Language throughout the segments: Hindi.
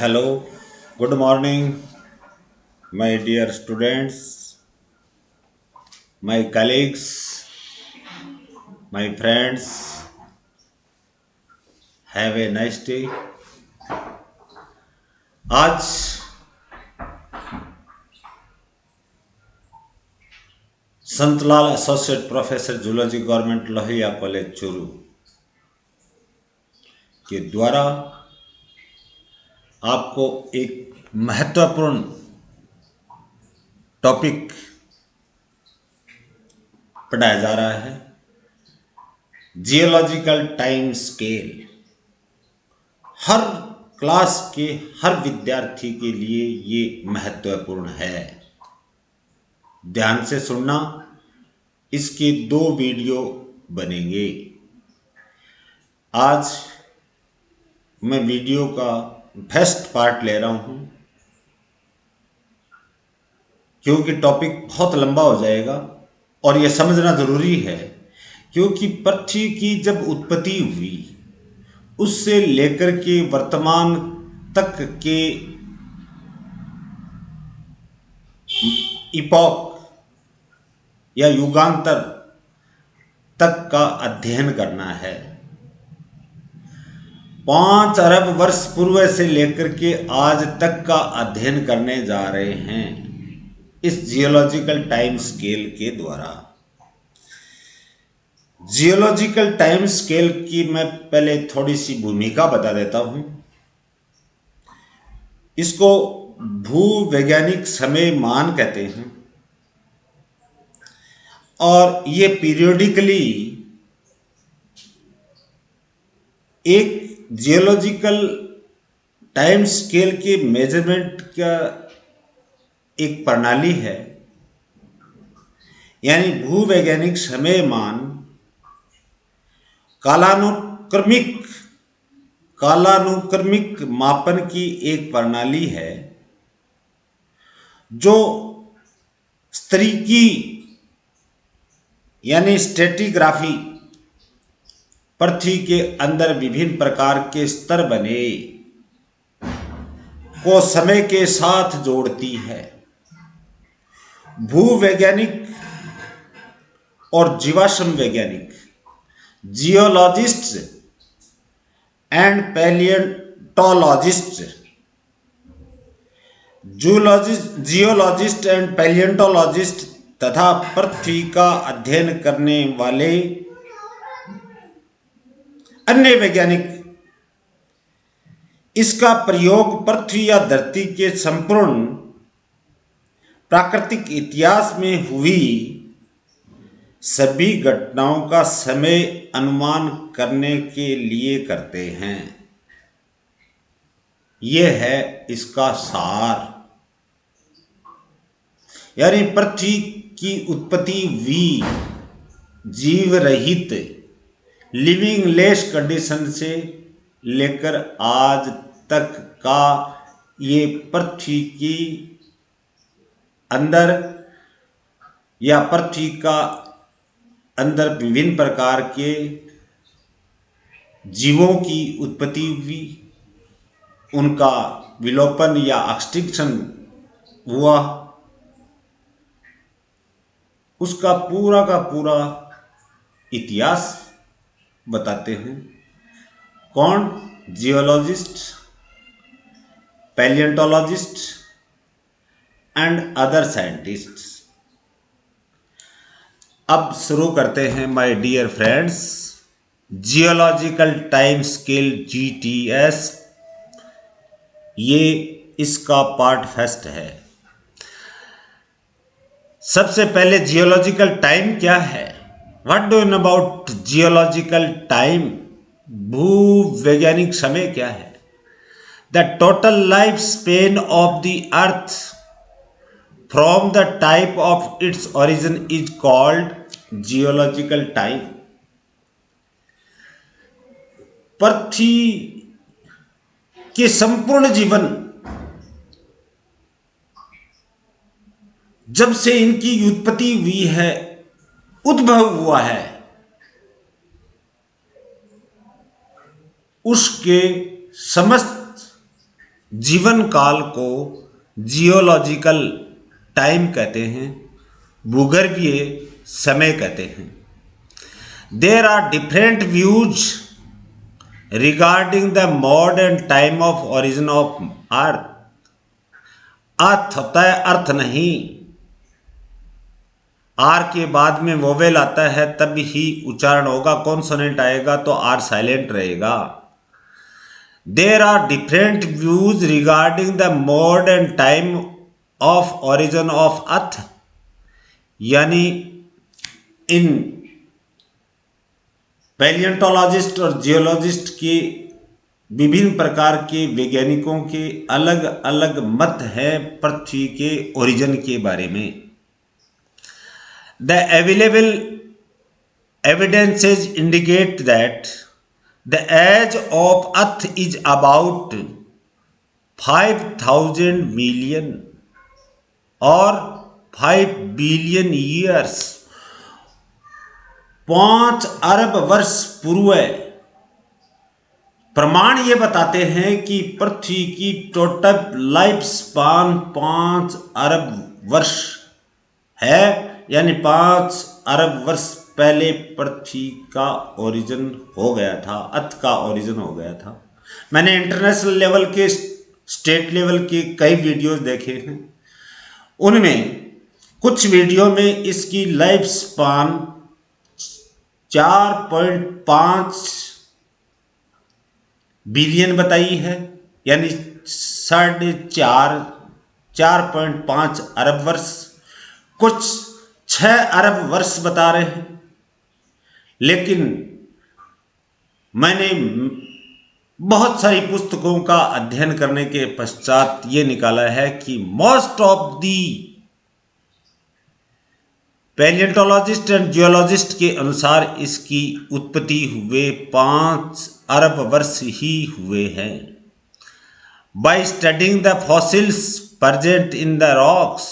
Hello, good morning, my dear students, my colleagues, my friends. Have a nice day. आज Santlal associate professor zoology government Lohia college Churu के द्वारा आपको एक महत्वपूर्ण टॉपिक पढ़ाया जा रहा है। जियोलॉजिकल टाइम स्केल हर क्लास के हर विद्यार्थी के लिए ये महत्वपूर्ण है। ध्यान से सुनना, इसके दो वीडियो बनेंगे। आज मैं वीडियो का फर्स्ट पार्ट ले रहा हूं क्योंकि टॉपिक बहुत लंबा हो जाएगा और यह समझना जरूरी है क्योंकि पृथ्वी की जब उत्पत्ति हुई उससे लेकर के वर्तमान तक के इपॉक या युगांतर तक का अध्ययन करना है। 5 अरब वर्ष पूर्व से लेकर के आज तक का अध्ययन करने जा रहे हैं इस जियोलॉजिकल टाइम स्केल के द्वारा। जियोलॉजिकल टाइम स्केल की मैं पहले थोड़ी सी भूमिका बता देता हूं। इसको भूवैज्ञानिक समय मान कहते हैं और ये पीरियोडिकली एक जियोलॉजिकल टाइम स्केल के मेजरमेंट का एक प्रणाली है। यानी भूवैज्ञानिक समय मान कालानुक्रमिक मापन की एक प्रणाली है जो स्तरीकी यानी स्ट्रेटिग्राफी पृथ्वी के अंदर विभिन्न प्रकार के स्तर बने को समय के साथ जोड़ती है। भूवैज्ञानिक और जीवाश्म वैज्ञानिक जियोलॉजिस्ट एंड पैलियोंटोलॉजिस्ट जियोलॉजिस्ट एंड पैलियोंटोलॉजिस्ट तथा पृथ्वी का अध्ययन करने वाले अन्य वैज्ञानिक इसका प्रयोग पृथ्वी या धरती के संपूर्ण प्राकृतिक इतिहास में हुई सभी घटनाओं का समय अनुमान करने के लिए करते हैं। यह है इसका सार। यानी पृथ्वी की उत्पत्ति हुई जीव रहित लिविंग लेस कंडीशन से लेकर आज तक का ये पृथ्वी की अंदर या पृथ्वी का अंदर विभिन्न प्रकार के जीवों की उत्पत्ति हुई, उनका विलोपन या एक्सटिंक्शन हुआ, उसका पूरा का पूरा इतिहास बताते हैं। कौन? Geologist, palaeontologist and other scientists. अब शुरू करते हैं my dear friends. Geological time scale GTS, ये इसका पार्ट फर्स्ट है। सबसे पहले जियोलॉजिकल टाइम क्या है? What do you know about geological time? भूवैज्ञानिक समय क्या है? The total life span of the earth from the type of its origin is called geological time. पृथ्वी के संपूर्ण जीवन जब से इनकी उत्पत्ति हुई है, उद्भव हुआ है, उसके समस्त जीवन काल को जियोलॉजिकल टाइम कहते हैं, भूगर्भीय समय कहते हैं। There are different views regarding the mode and time of origin of earth. Earth होता है अर्थ नहीं, आर के बाद में वोवेल आता है तब ही उच्चारण होगा, कॉन्सोनेंट आएगा तो आर साइलेंट रहेगा। There are different views regarding the mode and time of origin of earth, यानी इन पैलियोंटोलॉजिस्ट और जियोलॉजिस्ट के विभिन्न प्रकार के वैज्ञानिकों के अलग अलग मत हैं पृथ्वी के ओरिजिन के बारे में। The available evidences indicate that the age of Earth is about 5,000 million or 5 billion years, 5 अरब वर्ष पूर्व। प्रमाण ये बताते हैं कि पृथ्वी की टोटल लाइफ स्पान 5 अरब वर्ष है, यानी 5 अरब वर्ष पहले पृथ्वी का ओरिजिन हो गया था, अर्थ का ओरिजिन हो गया था। मैंने इंटरनेशनल लेवल के, स्टेट लेवल के कई वीडियोस देखे हैं, उनमें कुछ वीडियो में इसकी लाइफ स्पान 4.5 बिलियन बताई है, यानी 4.5 अरब वर्ष, कुछ 6 अरब वर्ष बता रहे हैं। लेकिन मैंने बहुत सारी पुस्तकों का अध्ययन करने के पश्चात ये निकाला है कि most of the palaeontologist and geologist के अनुसार इसकी उत्पत्ति हुए 5 अरब वर्ष ही हुए हैं। By studying the fossils present in the rocks,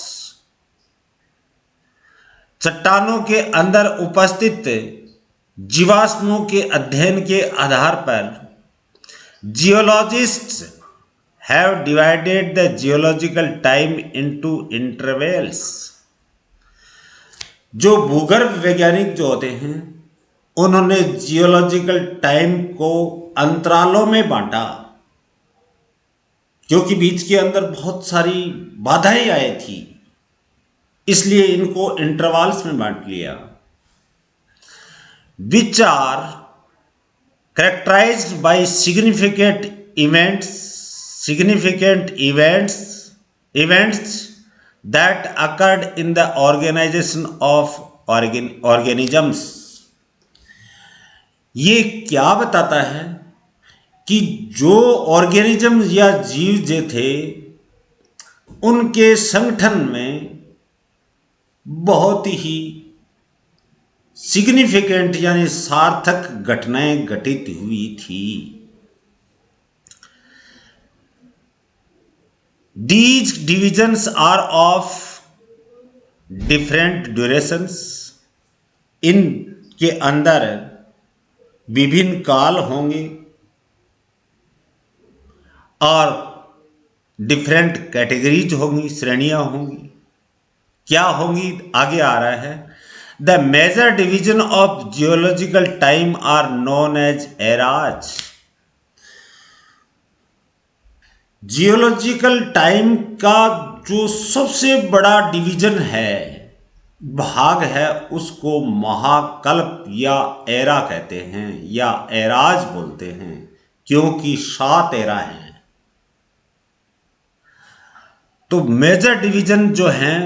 चट्टानों के अंदर उपस्थित जीवाश्मों के अध्ययन के आधार पर geologists have divided the geological time into intervals. जो भूगर्भ वैज्ञानिक जो होते हैं उन्होंने जियोलॉजिकल टाइम को अंतरालों में बांटा, क्योंकि बीच के अंदर बहुत सारी बाधाएं आई थी, इसलिए इनको इंटरवल्स में बांट लिया। Which are characterised by significant events that occurred in the organization of organisms। ये क्या बताता है कि जो ऑर्गेनिज्म या जीव जो थे उनके संगठन में बहुत ही सिग्निफिकेंट यानी सार्थक घटनाएं घटित हुई थी। These divisions are of different durations। इनके अंदर विभिन्न काल होंगे और डिफरेंट कैटेगरीज होंगी, श्रेणियां होंगी। क्या होंगी आगे आ रहा है। The major division of geological time are known as eras. Geological time का जो सबसे बड़ा डिवीजन है, भाग है, उसको महाकल्प या एरा कहते हैं या एराज बोलते हैं, क्योंकि 7 एरा हैं। तो मेजर डिवीजन जो हैं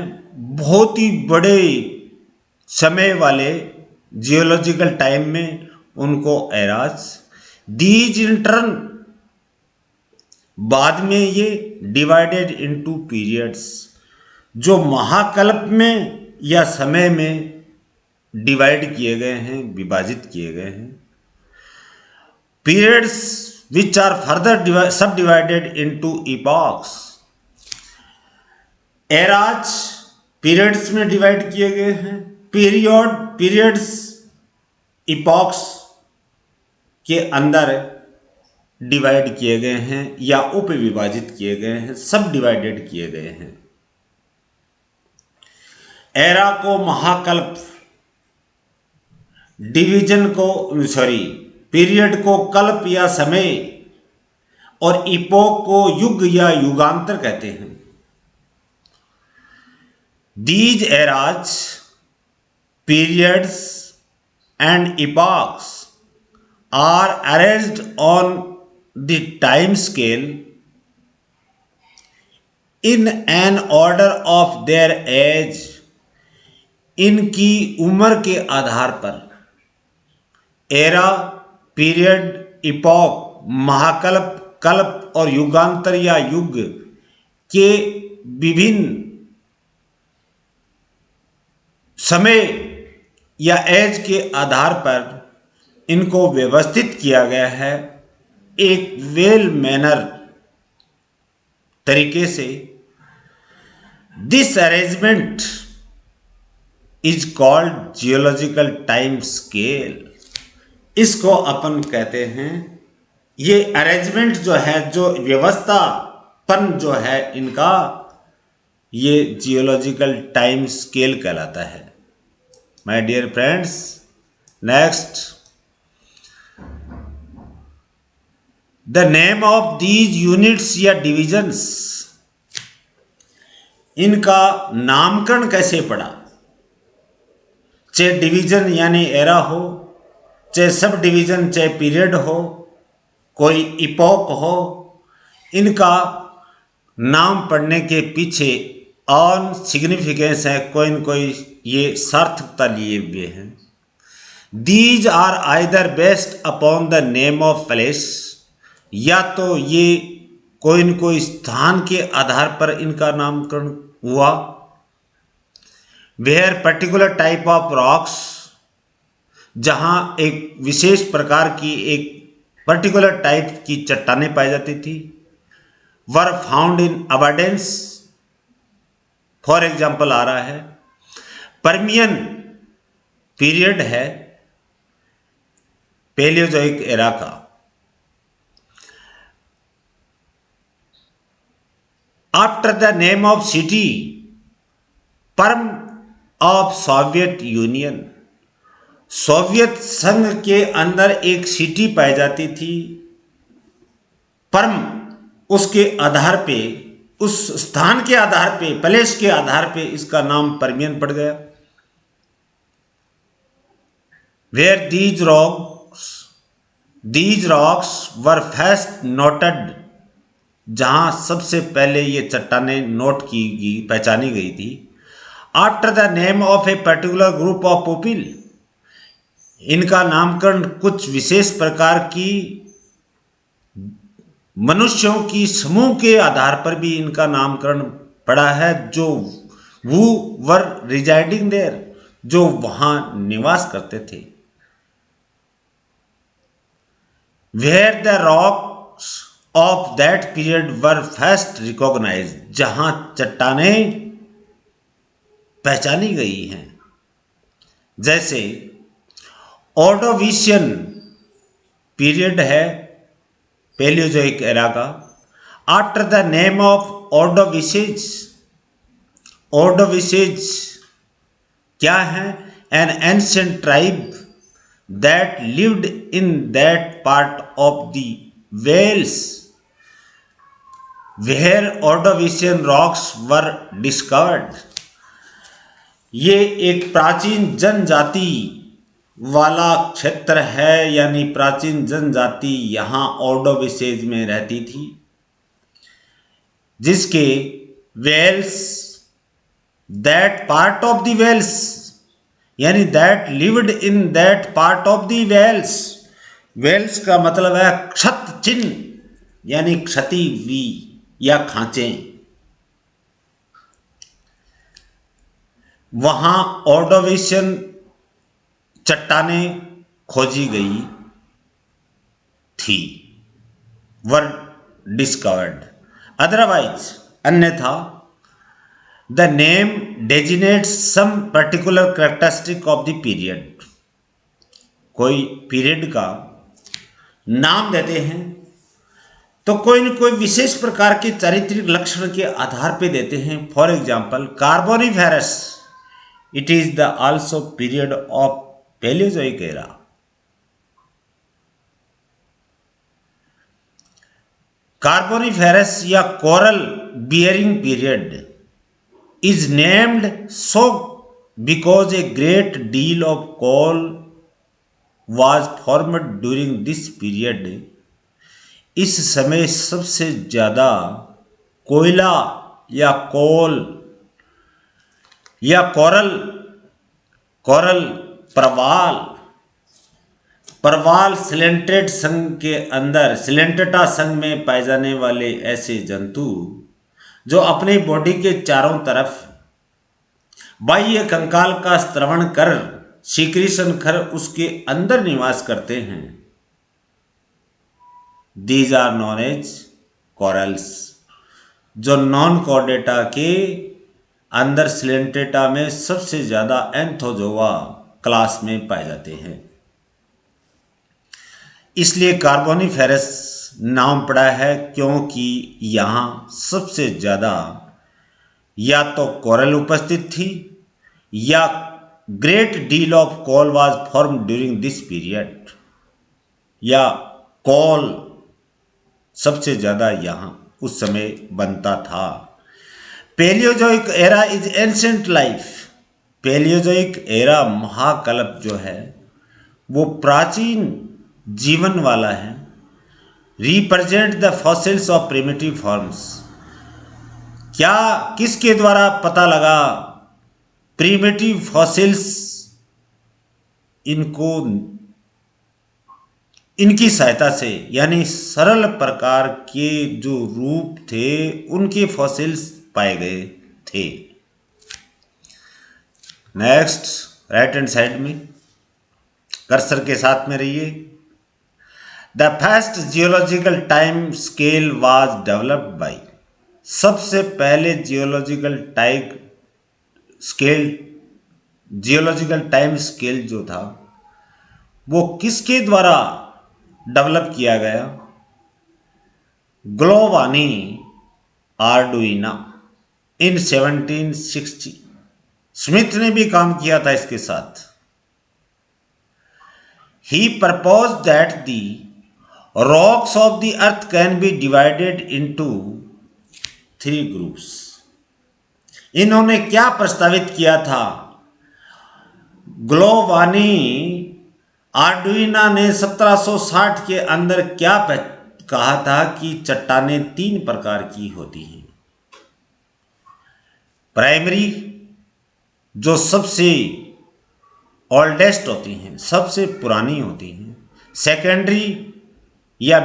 बहुत ही बड़े समय वाले जियोलॉजिकल टाइम में, उनको एराज। दीज इन टर्न बाद में ये डिवाइडेड इनटू पीरियड्स, जो महाकल्प में या समय में डिवाइड किए गए हैं, विभाजित किए गए हैं। पीरियड्स विच आर फर्दर सब divided into epochs. Eras periods में डिवाइड किए गए हैं, पीरियड्स इपॉक्स के अंदर डिवाइड किए गए हैं या उपविभाजित किए गए हैं, सब डिवाइडेड किए गए हैं। एरा को महाकल्प, डिवीजन को पीरियड को कल्प या समय और इपोक को युग या युगांतर कहते हैं। These eras, periods and epochs are arranged on the time scale in an order of their age, इनकी उम्र के आधार पर एरा, पीरियड, इपोक, महाकल्प, कल्प और युगांतर या युग के विभिन्न समय या एज के आधार पर इनको व्यवस्थित किया गया है एक वेल मैनर तरीके से। This arrangement is called geological time scale. इसको अपन कहते हैं, ये अरेंजमेंट जो है, जो व्यवस्थापन जो है इनका, ये जियोलॉजिकल टाइम स्केल कहलाता है। My dear friends, next, the name of these units या डिविजन्स, इनका नामकरण कैसे पड़ा, चाहे डिवीजन यानी एरा हो, चाहे सब डिवीजन, चाहे पीरियड हो, कोई इपोक हो, इनका नाम पढ़ने के पीछे ऑन सिग्निफिकेंस है, कोई न कोई ये सार्थकता लिए हुए हैं। These are either based upon the name of place, या तो ये कोई न कोई स्थान के आधार पर इनका नामकरण हुआ। Where particular type of rocks, जहां एक विशेष प्रकार की एक पर्टिकुलर टाइप की चट्टानें पाई जाती थी, were found in abundance. For example आ रहा है, पर्मियन पीरियड है पैलियोजोइक एरा का। After the name of city, Perm of Soviet Union, Soviet संघ के अंदर एक सिटी पाई जाती थी, पर्म उसके आधार पे, उस स्थान के आधार पे, प्लेस के आधार पे इसका नाम पर्मियन पड़ गया। Where these rocks were first noted, जहां सबसे पहले ये चट्टानें नोट की गई, पहचानी गई थी। After the name of a particular group of people, इनका नामकरण कुछ विशेष प्रकार की मनुष्यों की समूह के आधार पर भी इनका नामकरण पड़ा है, जो वो वर रिजाइडिंग देयर, जो वहां निवास करते थे। Where the rocks of that period were first recognised, जहां चट्टानें पहचानी गई हैं, जैसे ऑर्डोविशियन पीरियड है पैलियोजोइक एरा का। After the name of Ordovices, Ordovices क्या है? An ancient tribe that lived in that part of the Wales where Ordovician rocks were discovered. ये एक प्राचीन जनजाति वाला क्षेत्र है, यानी प्राचीन जनजाति यहाँ ऑर्डोविशेज में रहती थी, जिसके Wales, that part of the Wales, यानी that lived in that part of the Wales. Wales का मतलब है क्षत चिन्ह, यानी क्षति हुई या खांचे। वहां ऑर्डोविशियन चट्टानें खोजी गई थी, वर डिस्कवर्ड। अदरवाइज, अन्यथा, the name designates some particular characteristic of the period. कोई पीरियड का नाम देते हैं तो कोई न कोई विशेष प्रकार के चारित्रिक लक्षण के आधार पे देते हैं। For example Carboniferous, it is the also period of Palaeozoic era. Carboniferous या coral bearing period is named so because a great deal of coal was formed during this period। इस समय सबसे ज़्यादा कोयला या कोल या कोरल प्रवाल सिलेंट्रेट संघ के अंदर, सिलेंट्रेटा संघ में पाए जाने वाले ऐसे जंतु जो अपनी बॉडी के चारों तरफ बाह्य कंकाल का स्त्रवण कर सीक्रेशन कर उसके अंदर निवास करते हैं, these are known as corals, जो नॉन कॉर्डेटा के अंदर सिलेंट्रेटा में सबसे ज्यादा एंथोजोआ क्लास में पाए जाते हैं। इसलिए कार्बोनिफेरस नाम पड़ा है क्योंकि यहाँ सबसे ज़्यादा या तो कोरल उपस्थित थी या great deal of coal was form during this period, या कोल सबसे ज़्यादा यहाँ उस समय बनता था। Palaeozoic era is ancient life. Palaeozoic era महाकल्प जो है वो प्राचीन जीवन वाला है। Represent the fossils of primitive forms. क्या किसके द्वारा पता लगा? प्रिमिटिव फॉसिल्स, इनकी सहायता से, यानी सरल प्रकार के जो रूप थे उनके फॉसिल्स पाए गए थे। नेक्स्ट, राइट हैंड साइड में कर्सर के साथ में रहिए। The first geological time scale was developed by. सबसे पहले जियोलॉजिकल टाइम स्केल जो था वो किसके द्वारा डेवलप किया गया? ग्लोवानी आर्डुइना इन 1760। स्मिथ ने भी काम किया था इसके साथ। He proposed that the rocks of the earth can be divided into 3 groups। इन्होंने क्या प्रस्तावित किया था? ग्लोवानी आर्डुइना ने 1760 के अंदर क्या कहा था कि चट्टानें 3 प्रकार की होती हैं। प्राइमरी, जो सबसे ओल्डेस्ट होती हैं, सबसे पुरानी होती हैं। सेकेंडरी, या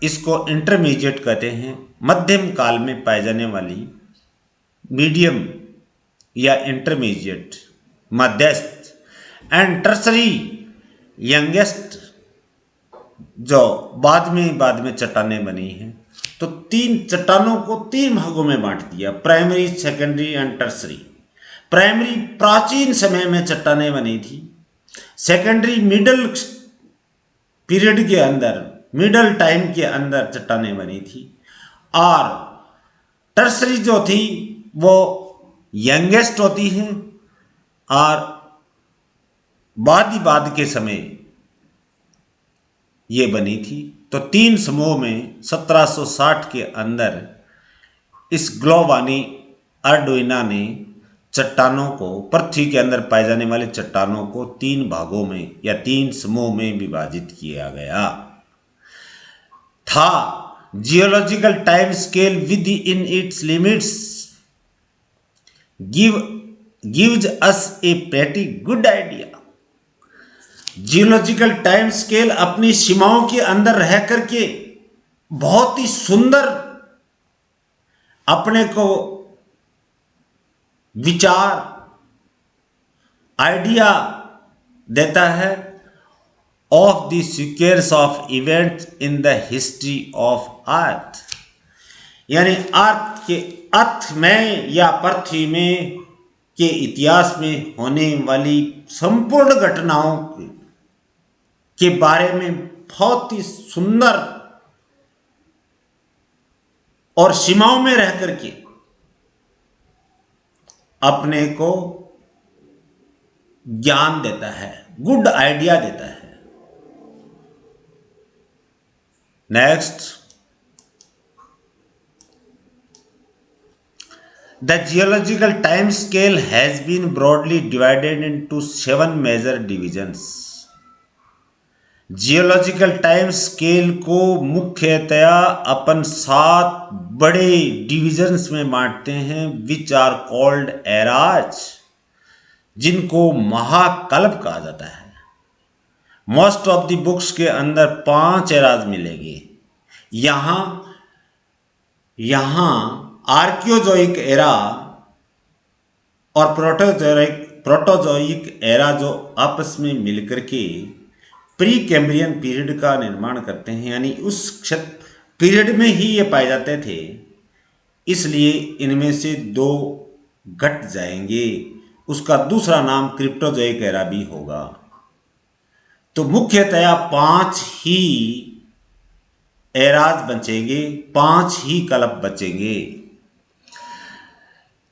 इसको इंटरमीडिएट कहते हैं, मध्यम काल में पाए जाने वाली। मीडियम या इंटरमीडिएट, मध्यस्थ। एंड टर्सरी, यंगेस्ट, जो बाद में चट्टानें बनी हैं। तो 3 चट्टानों को 3 भागों में बांट दिया, primary, secondary and tertiary. Primary प्राचीन समय में चट्टानें बनी थी। सेकेंडरी मिडल पीरियड के अंदर, मिडल टाइम के अंदर चट्टानें बनी थी। और टर्सरी जो थी वो यंगेस्ट होती हैं और बाद के समय ये बनी थी। तो 3 समूह में 1760 के अंदर इस ग्लोवानी आर्डुइना ने चट्टानों को, पृथ्वी के अंदर पाए जाने वाले चट्टानों को 3 भागों में या 3 समूह में विभाजित किया गया था। Geological time scale with in its limits gives us a pretty good idea। Geological time scale अपनी सीमाओं के अंदर रह करके बहुत ही सुंदर अपने को विचार, आइडिया देता है of the sequence of events in the history of earth. यानी अर्थ में या पृथ्वी में के इतिहास में होने वाली संपूर्ण घटनाओं के बारे में बहुत ही सुंदर और सीमाओं में रह करके अपने को ज्ञान देता है, गुड आइडिया देता है। Next, the geological time scale has been broadly divided into 7 major divisions. Geological time scale को मुख्यतया अपन 7 बड़े डिविजन्स में बांटते हैं, विच आर कॉल्ड एराज, जिनको महाकल्प कहा जाता है। मोस्ट ऑफ द बुक्स के अंदर 5 एराज मिलेंगे। यहां आर्कियोजोइक एरा और प्रोटोजोइक एरा जो आपस में मिलकर के प्री कैम्ब्रियन पीरियड का निर्माण करते हैं, यानी उस पीरियड में ही ये पाए जाते थे, इसलिए इनमें से 2 घट जाएंगे। उसका दूसरा नाम क्रिप्टोजोइक एरा भी होगा। तो मुख्यतया 5 ही एराज बचेंगे, 5 ही कल्प बचेंगे।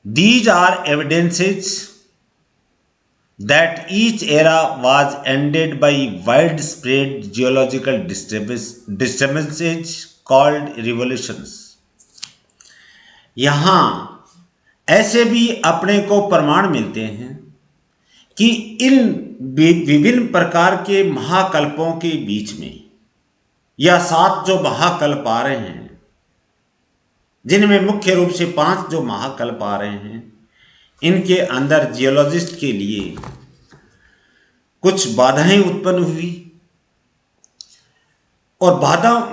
These are evidences that each era was ended by widespread geological disturbances called revolutions. यहाँ ऐसे भी अपने को प्रमाण मिलते हैं कि इन विभिन्न प्रकार के महाकल्पों के बीच में, या 7 जो महाकल्प आ रहे हैं, जिनमें मुख्य रूप से 5 जो महाकल्प आ रहे हैं, इनके अंदर जियोलॉजिस्ट के लिए कुछ बाधाएं उत्पन्न हुई, और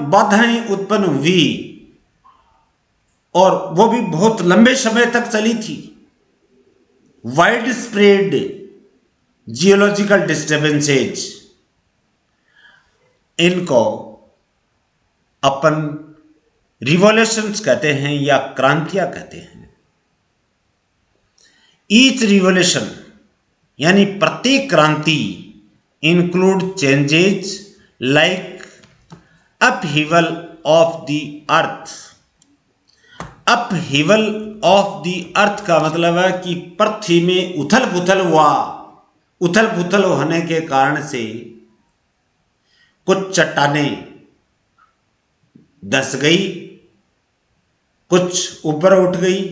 बाधाएं उत्पन्न हुई और वो भी बहुत लंबे समय तक चली थी। वाइड स्प्रेड जियोलॉजिकल डिस्टर्बेंसेज, इनको अपन रिवॉल्यूशंस कहते हैं या क्रांतियां कहते हैं। ईच रिवॉल्यूशन यानी प्रत्येक क्रांति include changes like upheaval of the earth. Upheaval of the अर्थ का मतलब है कि पृथ्वी में उथल पुथल हुआ। उथल पुथल होने के कारण से कुछ चट्टानें धंस गई, कुछ ऊपर उठ गई,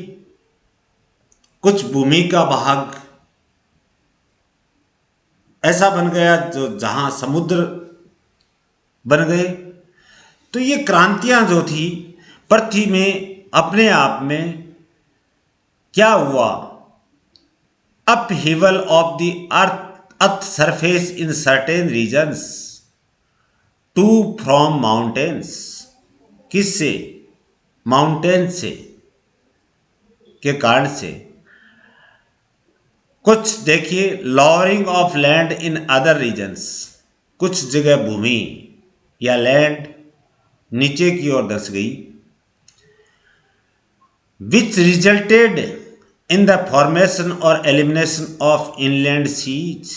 कुछ भूमि का भाग ऐसा बन गया जो जहां समुद्र बन गए। तो ये क्रांतियां जो थी पृथ्वी में, अपने आप में क्या हुआ, upheaval of the earth surface in certain regions to from mountains. किससे? माउंटेन से के कारण से। कुछ देखिए, lowering of land in other regions, कुछ जगह भूमि या लैंड नीचे की ओर धंस गई, विच रिजल्टेड इन द फॉर्मेशन और एलिमिनेशन ऑफ इनलैंड सीज,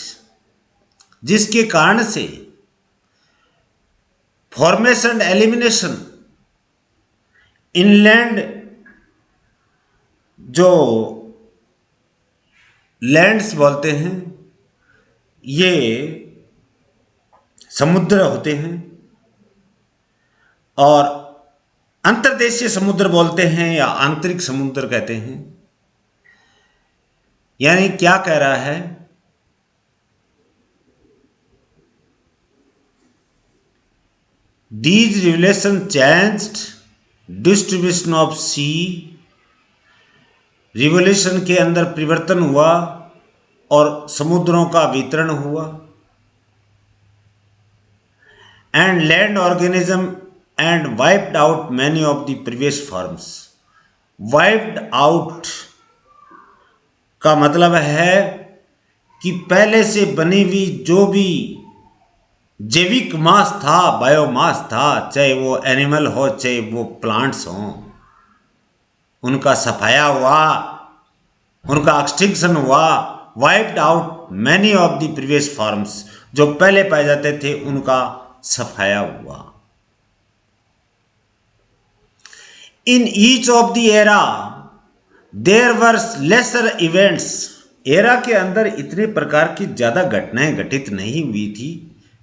जिसके कारण से फॉर्मेशन एलिमिनेशन, इनलैंड जो लैंड्स बोलते हैं, ये समुद्र होते हैं, और अंतर्देशीय समुद्र बोलते हैं या आंतरिक समुद्र कहते हैं। यानी क्या कह रहा है, these revelation changed distribution of sea, revolution के अंदर परिवर्तन हुआ और समुद्रों का वितरण हुआ। And land organism and wiped out many of the previous forms. Wiped out का मतलब है कि पहले से बनी हुई जो भी जैविक मास था, बायोमास था, चाहे वो एनिमल हो चाहे वो प्लांट्स हों, उनका सफाया हुआ, उनका एक्सटिंक्शन हुआ। Wiped out many of the previous forms, जो पहले पाए जाते थे उनका सफाया हुआ। In each of the era there were lesser events. Era के अंदर इतने प्रकार की ज़्यादा घटनाएं घटित नहीं हुई थी,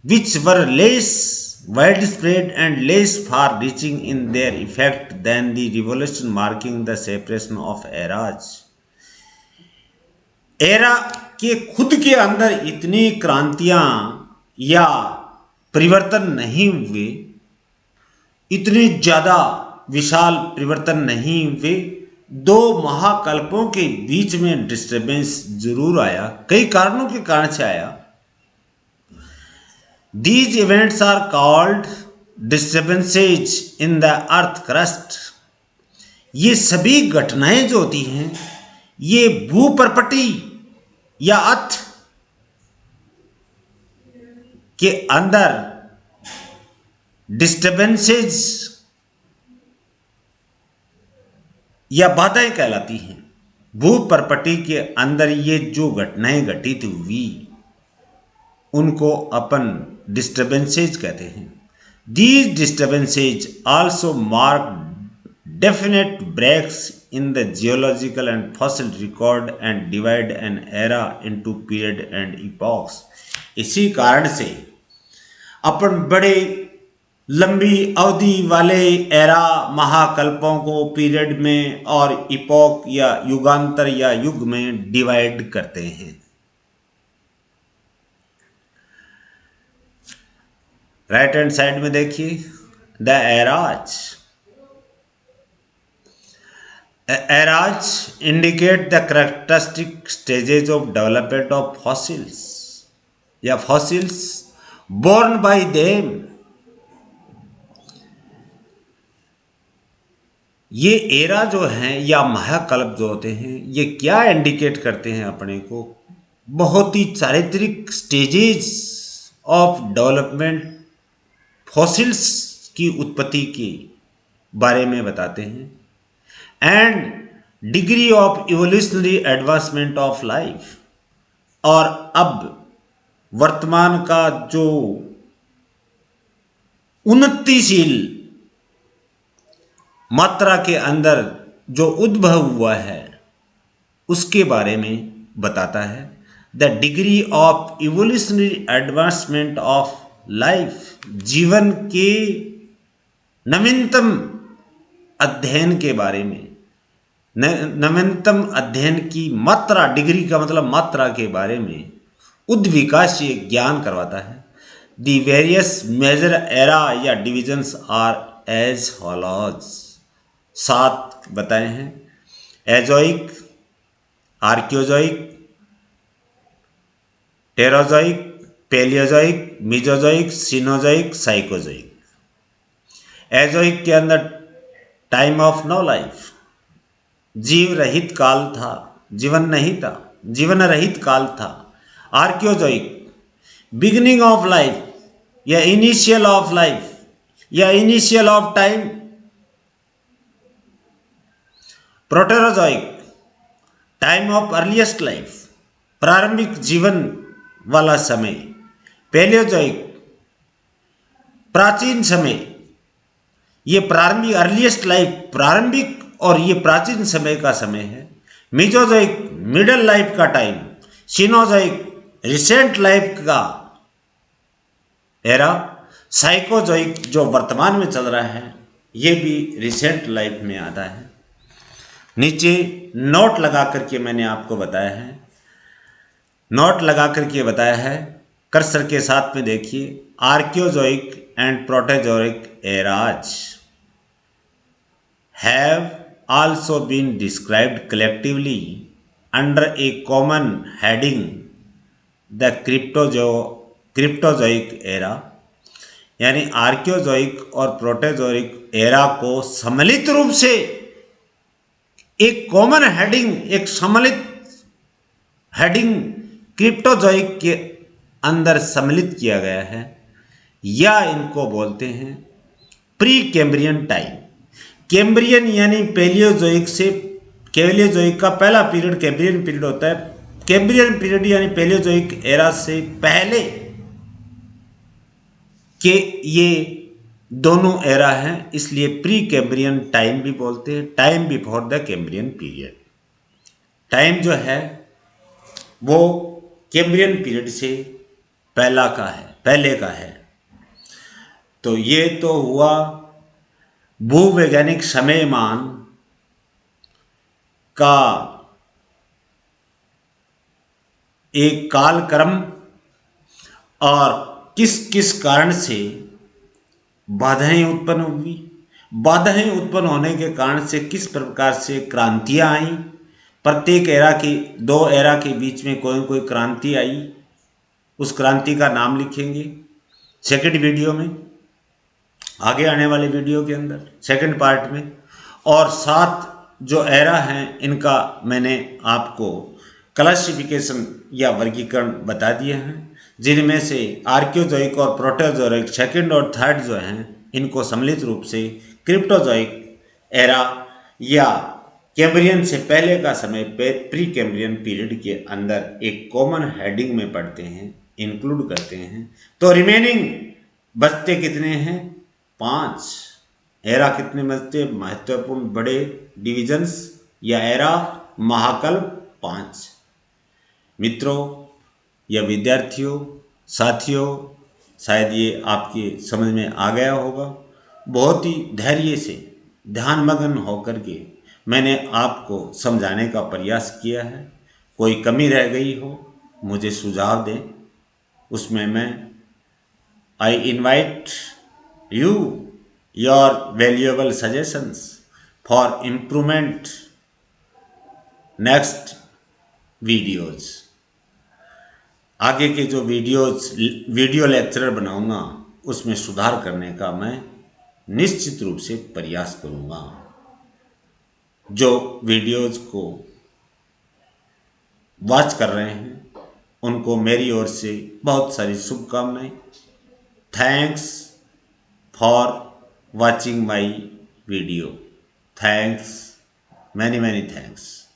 which were less wide spread and less far reaching in their effect than the revolution marking the separation of eras. Era के खुद के अंदर इतनी क्रांतियां या परिवर्तन नहीं हुए, इतने ज़्यादा विशाल परिवर्तन नहीं हुए। दो महाकल्पों के बीच में डिस्टर्बेंस जरूर आया, कई कारणों के कारण से आया। These events are called disturbances in the earth crust. ये सभी घटनाएं जो होती हैं ये भूपर्पटी या अर्थ के अंदर डिस्टर्बेंसेज या बाधाएं कहलाती हैं। भूपर्पटी के अंदर ये जो घटनाएं घटित हुई उनको अपन डिस्टर्बेंसेज कहते हैं। These disturbances also mark definite breaks in the geological and fossil record and divide an era into period and epochs. इसी कारण से अपन बड़े लंबी अवधि वाले एरा महाकल्पों को पीरियड में और इपॉक या युगांतर या युग में डिवाइड करते हैं। राइट हैंड साइड में देखिए the eras. Eras indicate the characteristic stages of development of fossils या फॉसिल्स बोर्न बाय देम। ये एरा जो हैं या महाकल्प जो होते हैं ये क्या इंडिकेट करते हैं अपने को, बहुत ही चारित्रिक स्टेजेस ऑफ डेवलपमेंट फॉसिल्स की उत्पत्ति के बारे में बताते हैं and degree of evolutionary advancement of life. और अब वर्तमान का जो उन्नतिशील मात्रा के अंदर जो उद्भव हुआ है उसके बारे में बताता है। The degree of evolutionary advancement of life, जीवन के नवीनतम अध्ययन के बारे में, नवीनतम अध्ययन की मात्रा, डिग्री का मतलब मात्रा के बारे में उद्विकासीय ज्ञान करवाता है। The various major era or divisions are as follows. 7 बताए हैं, Azoic, Archaeozoic, Proterozoic, Palaeozoic, Mesozoic, Cenozoic, Psychozoic. Azoic के अंदर टाइम ऑफ नो लाइफ, जीव रहित काल था, जीवन नहीं था, जीवन रहित काल था। आर्कियोजोइक बिगिनिंग ऑफ लाइफ या इनिशियल ऑफ लाइफ या initial of time. Proterozoic time of earliest life, प्रारंभिक जीवन वाला समय। पेलियोजोइक प्राचीन समय, ये प्रारंभिक अर्लीस्ट लाइफ प्रारंभिक और ये प्राचीन समय का समय है। मीजोजोइक मिडिल लाइफ का टाइम। सिनोजोइक रिसेंट लाइफ का एरा। साइकोजोइक जो वर्तमान में चल रहा है ये भी रिसेंट लाइफ में आता है। नीचे नोट लगा करके मैंने आपको बताया है, नोट लगा करके बताया है, कर्सर के साथ में देखिए। Archaeozoic and Proterozoic eras have also been described collectively under a common heading the Cryptozoic era. यानी आर्कियोजोइक और प्रोटेजोइक एरा को सम्मिलित रूप से एक कॉमन हेडिंग, एक सम्मिलित हेडिंग क्रिप्टोजोइक के अंदर सम्मिलित किया गया है, या इनको बोलते हैं प्री कैम्ब्रियन टाइम। कैम्ब्रियन यानी पेलियोजोइक से, कैलियोजोइक का पहला पीरियड कैम्ब्रियन पीरियड होता है। कैम्ब्रियन पीरियड यानी पेलियोजोइक एरा से पहले के ये दोनों एरा हैं, इसलिए प्री कैम्ब्रियन टाइम भी बोलते हैं, time before the Cambrian period. Time जो है वो कैम्ब्रियन पीरियड से पहले का है। तो ये तो हुआ भूवैज्ञानिक समयमान का एक कालक्रम और किस किस कारण से बाधाएं उत्पन्न हुई, बाधाएं उत्पन्न होने के कारण से किस प्रकार से क्रांतियां आई, प्रत्येक एरा के, दो एरा के बीच में कोई कोई क्रांति आई, उस क्रांति का नाम लिखेंगे सेकंड वीडियो में, आगे आने वाले वीडियो के अंदर सेकंड पार्ट में। और सात जो एरा हैं इनका मैंने आपको क्लासिफिकेशन या वर्गीकरण बता दिए हैं, जिनमें से आर्कियोजोइक और प्रोटोजोइक सेकंड और थर्ड जो हैं इनको सम्मिलित रूप से क्रिप्टोजोइक एरा या कैम्ब्रियन से पहले का समय प्री कैम्ब्रियन पीरियड के अंदर एक कॉमन हेडिंग में पढ़ते हैं, इंक्लूड करते हैं। तो रिमेनिंग बचते कितने हैं? 5 एरा। कितने बचते? महत्वपूर्ण बड़े डिविजन्स या एरा महाकल्प 5। मित्रों या विद्यार्थियों, साथियों, शायद ये आपके समझ में आ गया होगा। बहुत ही धैर्य से ध्यानमग्न होकर के मैंने आपको समझाने का प्रयास किया है। कोई कमी रह गई हो मुझे सुझाव दें, उसमें मैं I invite you your valuable suggestions for improvement next videos। आगे के जो वीडियो लेक्चर बनाऊंगा उसमें सुधार करने का मैं निश्चित रूप से प्रयास करूंगा। जो वीडियोज को वॉच कर रहे हैं उनको मेरी ओर से बहुत सारी शुभकामनाएं। Thanks for watching my video. Thanks, many thanks.